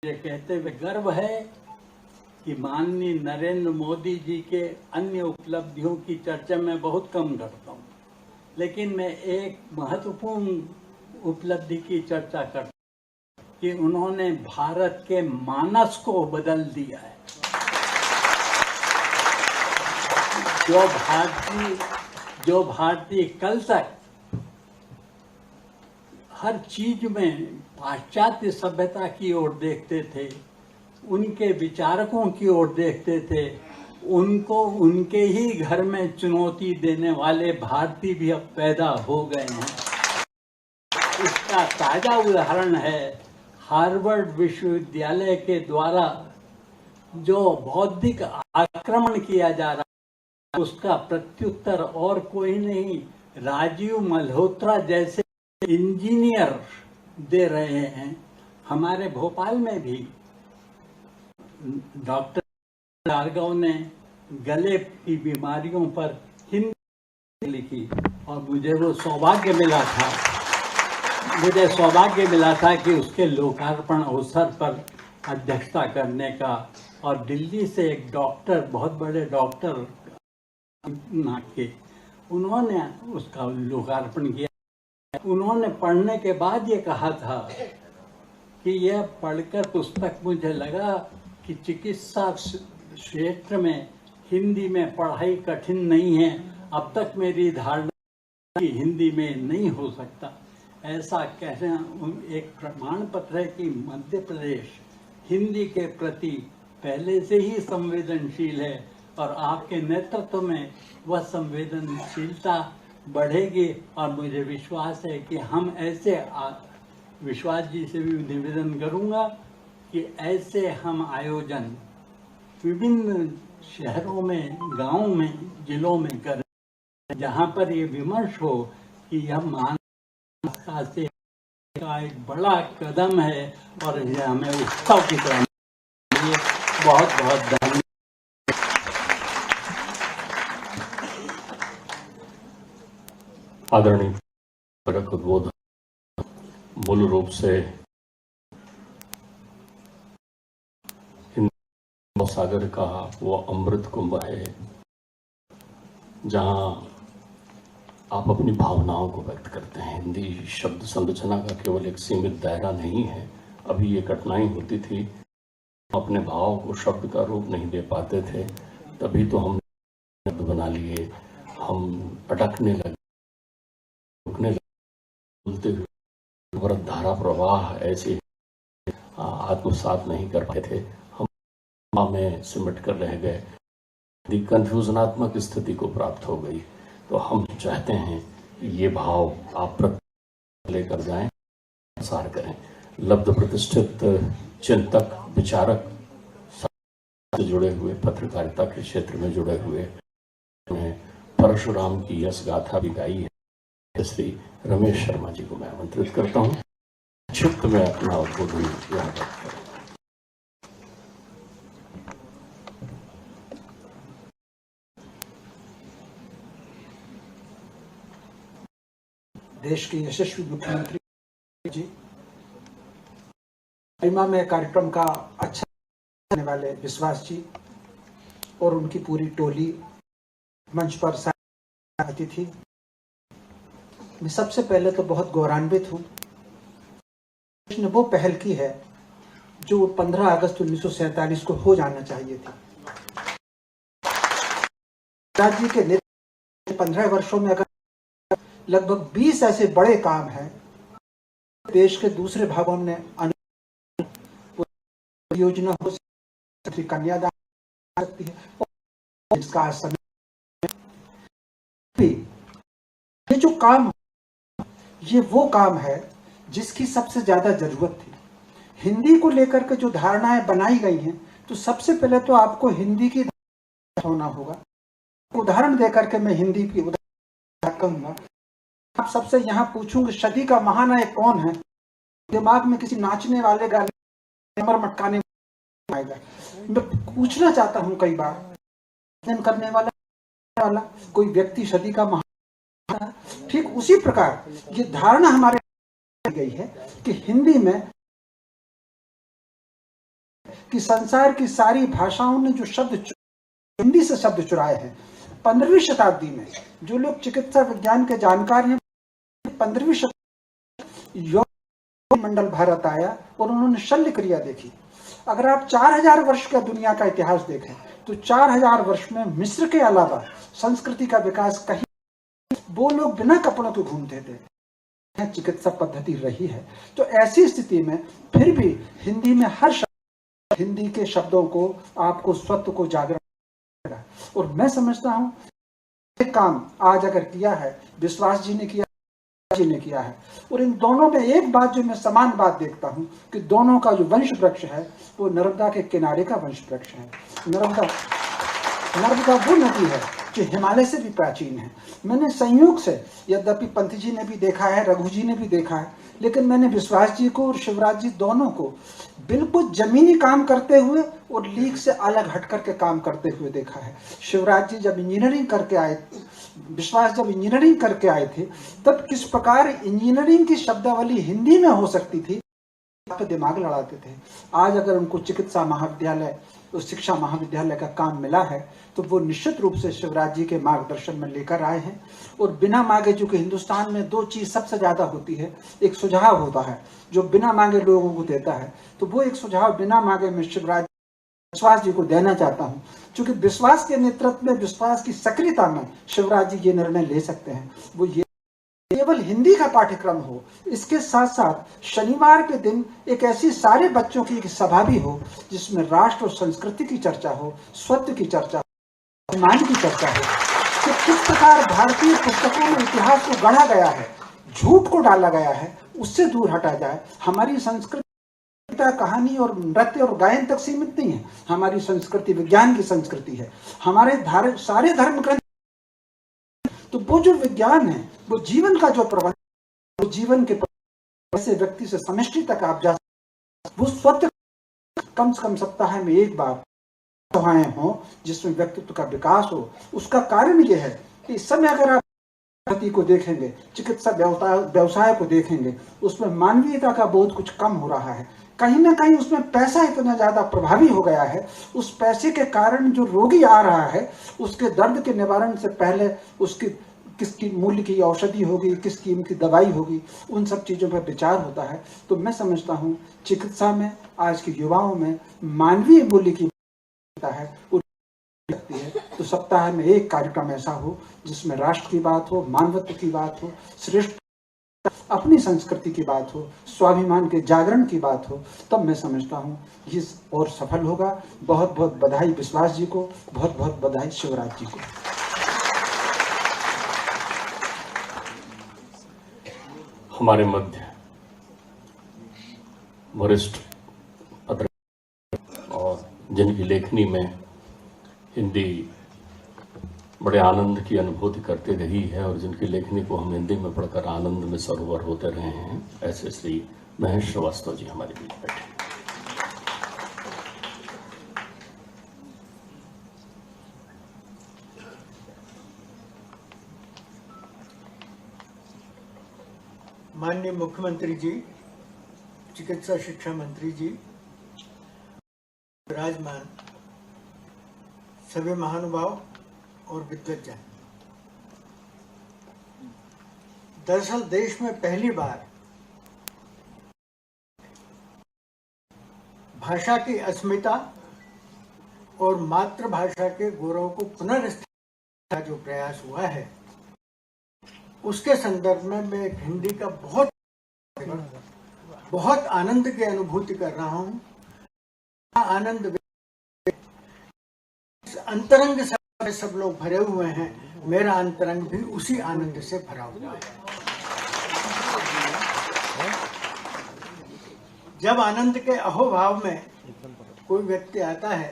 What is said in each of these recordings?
ये कहते हुए गर्व है कि माननीय नरेंद्र मोदी जी के अन्य उपलब्धियों की चर्चा मैं बहुत कम करता हूँ, लेकिन मैं एक महत्वपूर्ण उपलब्धि की चर्चा करता हूँ कि उन्होंने भारत के मानस को बदल दिया है। जो भारतीय कल तक हर चीज में पाश्चात्य सभ्यता की ओर देखते थे, उनके विचारकों की ओर देखते थे, उनको उनके ही घर में चुनौती देने वाले भारतीय भी अब पैदा हो गए हैं। इसका ताजा उदाहरण है हार्वर्ड विश्वविद्यालय के द्वारा जो बौद्धिक आक्रमण किया जा रहा है, उसका प्रत्युत्तर और कोई नहीं, राजीव मल्होत्रा जैसे इंजीनियर दे रहे हैं। हमारे भोपाल में भी डॉक्टर भार्गव ने गले की बीमारियों पर हिंदी लिखी और मुझे सौभाग्य मिला था कि उसके लोकार्पण अवसर पर अध्यक्षता करने का। और दिल्ली से एक डॉक्टर, बहुत बड़े डॉक्टर नाक के, उन्होंने उसका लोकार्पण किया। उन्होंने पढ़ने के बाद ये कहा था कि यह पढ़कर पुस्तक मुझे लगा कि चिकित्सा क्षेत्र में हिंदी में पढ़ाई कठिन नहीं है। अब तक मेरी धारणा कि हिंदी में नहीं हो सकता। ऐसा कहना एक प्रमाण पत्र है कि मध्य प्रदेश हिंदी के प्रति पहले से ही संवेदनशील है और आपके नेतृत्व में वह संवेदनशीलता बढ़ेगी। और मुझे विश्वास है कि हम ऐसे, विश्वास जी से भी निवेदन करूंगा कि ऐसे हम आयोजन विभिन्न शहरों में, गांवों में, जिलों में करें, जहां पर ये विमर्श हो कि यह मानवता से का एक बड़ा कदम है और यह हमें उत्सव की तरह। बहुत बहुत धन्यवाद। आदरणीय उद्बोधन मूल रूप से हिंद सागर का वो अमृत कुंभ है जहां आप अपनी भावनाओं को व्यक्त करते हैं। हिंदी शब्द संरचना का केवल एक सीमित दायरा नहीं है। अभी ये कठिनाई होती थी, अपने भाव को शब्द का रूप नहीं दे पाते थे, तभी तो हमने शब्द बना लिए। हम अटकने लगे, रुकने लगे, बोलते हुए वरद धारा प्रवाह ऐसे आत्मसात नहीं कर पाए थे। हम में सिमट कर रह गए, कंफ्यूजनात्मक स्थिति को प्राप्त हो गई। तो हम चाहते हैं कि ये भाव आप लेकर जाएं, प्रसार करें। लब्ध प्रतिष्ठित चिंतक, विचारक से जुड़े हुए, पत्रकारिता के क्षेत्र में जुड़े हुए, परशुराम की यश गाथा भी गाई है। श्री रमेश शर्मा जी को मैं आमंत्रित करता हूं, क्षिप्त में अपना उद्बोधन यहाँ पर। देश के यशस्वी मुख्यमंत्री जी, महिमा में कार्यक्रम का अच्छा करने वाले विश्वास जी और उनकी पूरी टोली मंच पर आती थी। मैं सबसे पहले तो बहुत गौरवान्वित हूँ। देश ने वो पहल की है जो 15 अगस्त 1947 को हो जाना चाहिए थी। राज्य के नेतृत्व 15 वर्षों में अगर लगभग 20 ऐसे बड़े काम हैं, देश के दूसरे भागों में योजना हो सकती, कन्यादान हो सकती है, और इसका समय ये जो काम, ये वो काम है जिसकी सबसे ज्यादा जरूरत थी। हिंदी को लेकर के जो धारणाएं बनाई गई हैं, तो सबसे पहले तो आपको हिंदी की होना होगा। उदाहरण देकर के मैं हिंदी की उदाहरण कहूंगा। आप सबसे यहाँ पूछूंगा सदी का महानायक कौन है, दिमाग में किसी नाचने वाले गाने मटकाने आएगा। मैं पूछना चाहता हूँ कई बार करने वाला कोई व्यक्ति सदी का महानायक। ठीक उसी प्रकार ये धारणा हमारे गई है कि हिंदी में कि संसार की सारी भाषाओं ने जो शब्द हिंदी से शब्द चुराए हैं 15वीं शताब्दी में, जो लोग चिकित्सा विज्ञान के जानकार हैं, 15वीं शताब्दी मंडल भारत आया और उन्होंने शल्य क्रिया देखी। अगर आप 4000 वर्ष का दुनिया का इतिहास देखें तो 4000 वर्ष में मिस्र के अलावा संस्कृति का विकास कहीं, वो लोग बिना कपड़ों के घूमते थे, चिकित्सा पद्धति रही है। तो ऐसी स्थिति में फिर भी हिंदी में हर शब्द, हिंदी के शब्दों को आपको स्वत्व को जागरण, और मैं समझता हूं एक काम आज अगर किया है, विश्वास जी ने किया है, और इन दोनों में एक बात जो मैं समान बात देखता हूं कि दोनों का जो वंश वृक्ष है वो नर्मदा के किनारे का वंश वृक्ष है। नर्मदा वो नदी है जो हिमालय से भी प्राचीन है। मैंने संयोग से, यद्यपि पंत जी ने भी देखा है, रघु जी ने भी देखा है, लेकिन मैंने विश्वास जी को और शिवराज जी दोनों को बिल्कुल जमीनी काम करते हुए और लीग से अलग हट करके काम करते हुए देखा है। शिवराज जी जब इंजीनियरिंग करके आए, विश्वास जब इंजीनियरिंग करके आए थे, तब किस प्रकार इंजीनियरिंग की शब्दावली हिंदी में हो सकती थी, पे दिमाग लड़ाते थे। आज अगर उनको चिकित्सा महाविद्यालय और शिक्षा महाविद्यालय का काम मिला है तो वो निश्चित रूप से शिवराज जी के मार्गदर्शन में लेकर आए हैं। और बिना मांगे, जो कि हिंदुस्तान में दो चीज सबसे ज्यादा होती है, एक सुझाव होता है जो बिना मांगे लोगों को देता है, तो वो एक सुझाव बिना मांगे मैं विश्वास जी को देना चाहता हूं। क्योंकि विश्वास के नेतृत्व में, विश्वास की सक्रियता में शिवराज जी ये निर्णय ले सकते हैं। वो ये केवल हिंदी का पाठ्यक्रम हो, इसके साथ साथ शनिवार के दिन एक ऐसी सारे बच्चों की एक सभा भी हो जिसमें राष्ट्र और संस्कृति की चर्चा हो, स्वत्व की चर्चा हो, सम्मान की चर्चा हो, कि किस प्रकार भारतीय पुस्तकों में इतिहास को गढ़ा गया है, झूठ को डाला गया है, उससे दूर हटा जाए। हमारी संस्कृति कहानी और नृत्य और गायन तक सीमित नहीं है। हमारी संस्कृति विज्ञान की संस्कृति है। हमारे सारे धर्म ग्रंथ, तो वो जो विज्ञान है, वो जीवन का जो प्रबंध, वो जीवन के ऐसे व्यक्ति से समष्टि तक आप जा, वो स्वतः कम से कम सप्ताह में एक बार सभाएं हो जिसमें व्यक्तित्व का विकास हो। उसका कारण यह है कि इस समय अगर आप को देखेंगे, चिकित्सा व्यवसाय को देखेंगे, उसमें मानवीयता का बोध कुछ कम हो रहा है। कहीं ना कहीं उसमें पैसा इतना ज्यादा प्रभावी हो गया है, उस पैसे के कारण जो रोगी आ रहा है उसके दर्द के निवारण से पहले उसकी किसकी मूल्य की औषधि होगी, किस कीमत की दवाई होगी, उन सब चीजों पर विचार होता है। तो मैं समझता हूँ चिकित्सा में आज के युवाओं में मानवीय मूल्य की है, तो सप्ताह में एक कार्यक्रम ऐसा हो जिसमें राष्ट्र की बात हो, मानवत्व की बात हो, श्रेष्ठ अपनी संस्कृति की बात हो, स्वाभिमान के जागरण की बात हो, तब मैं समझता हूँ ये और सफल होगा। बहुत बहुत बधाई विश्वास जी को, बहुत बहुत बधाई शिवराज जी को। हमारे मध्य वरिष्ठ पत्रकार और जिनकी लेखनी में हिंदी बड़े आनंद की अनुभूति करते रही है और जिनकी लेखनी को हम हिंदी में पढ़कर आनंद में सरोवर होते रहे हैं, ऐसे श्री महेश श्रीवास्तव जी हमारे बीच बैठे। माननीय मुख्यमंत्री जी, चिकित्सा शिक्षा मंत्री जी, विराजमान सभी महानुभाव और विद्वज्जन, दरअसल देश में पहली बार भाषा की अस्मिता और मातृभाषा के गौरव को पुनर्स्थापित का जो प्रयास हुआ है, उसके संदर्भ में मैं हिंदी का बहुत आनंद की अनुभूति कर रहा हूँ। आनंद अंतरंग से सब लोग भरे हुए हैं, मेरा अंतरंग भी उसी आनंद से भरा हुआ है। जब आनंद के अहोभाव में कोई व्यक्ति आता है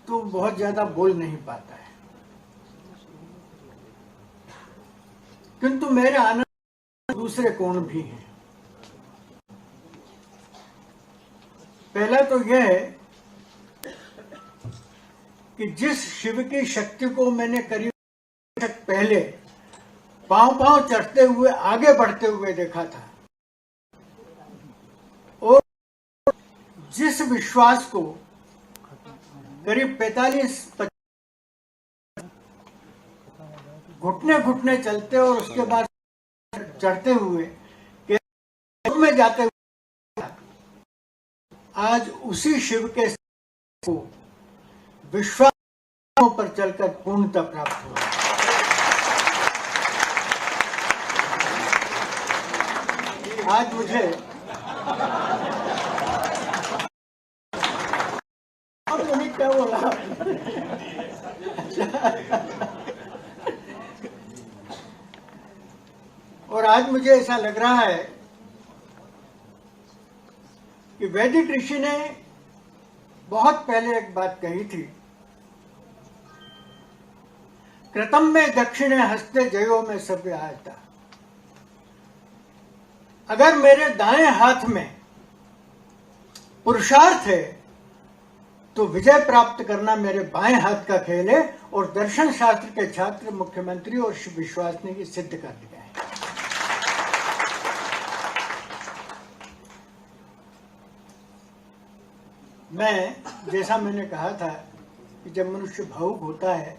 तो बहुत ज्यादा बोल नहीं पाता है, किंतु मेरे आनंद दूसरे कोण भी हैं। पहला तो यह है कि जिस शिव की शक्ति को मैंने करीब तक पहले पांव चढ़ते हुए आगे बढ़ते हुए देखा था, और इस विश्वास को करीब 45 घुटने घुटने चलते और उसके बाद चढ़ते हुए में जाते हुए आज उसी शिव के को विश्वास पर चलकर पूर्णता प्राप्त हुआ। आज मुझे क्या बोला और आज मुझे ऐसा लग रहा है कि वैदिक ऋषि ने बहुत पहले एक बात कही थी, कृतम में दक्षिणे हस्ते जयो में सभ्य आयता। अगर मेरे दाएं हाथ में पुरुषार्थ है तो विजय प्राप्त करना मेरे बाएं हाथ का खेल है, और दर्शन शास्त्र के छात्र मुख्यमंत्री और विश्वास ने ये सिद्ध कर दिया है। मैं जैसा मैंने कहा था कि जब मनुष्य भावुक होता है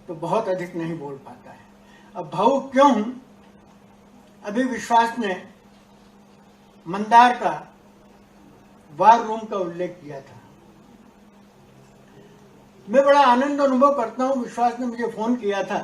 तो बहुत अधिक नहीं बोल पाता है। अब भावुक क्यों हूं? अभी विश्वास ने मंदार का वार रूम का उल्लेख किया था। मैं बड़ा आनंद अनुभव करता हूं। विश्वास ने मुझे फोन किया था